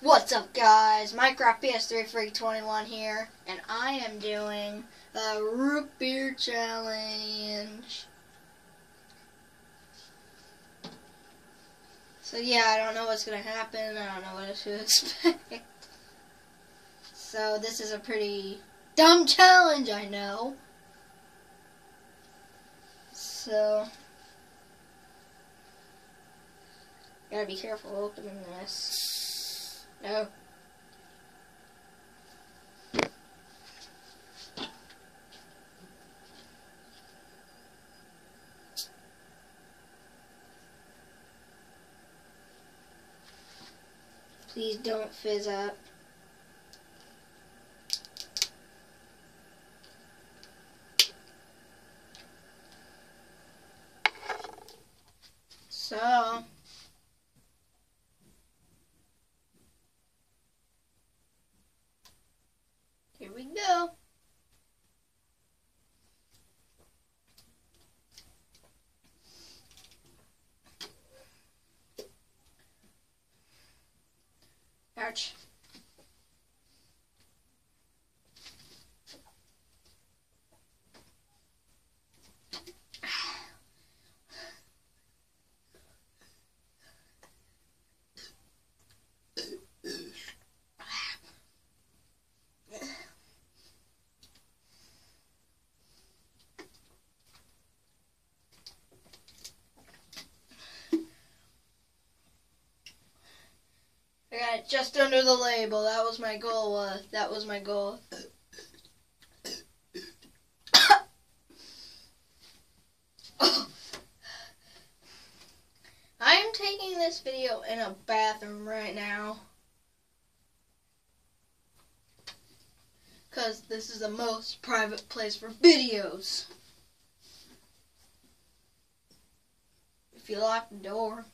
What's up, guys? Minecraft PS3 Freak 21 here, and I am doing a root beer challenge. So yeah, I don't know what's gonna happen. I don't know what to expect. So this is a pretty dumb challenge, I know. So gotta be careful opening this. No. Please don't fizz up. So here we go. Ouch. I got it just under the label. That was my goal. That was my goal. I am taking this video in a bathroom right now, because this is the most private place for videos. If you lock the door.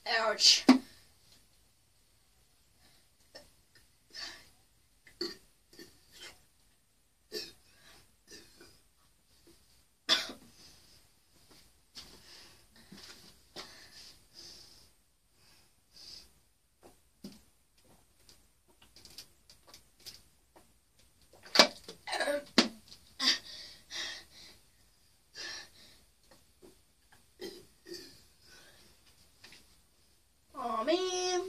Ouch. Aw, man.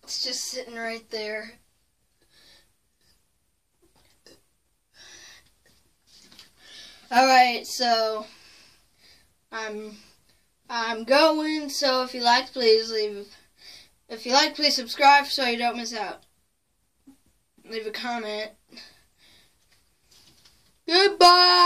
It's just sitting right there. Alright, so I'm going, so if you like, please please subscribe so you don't miss out. Leave a comment. Goodbye.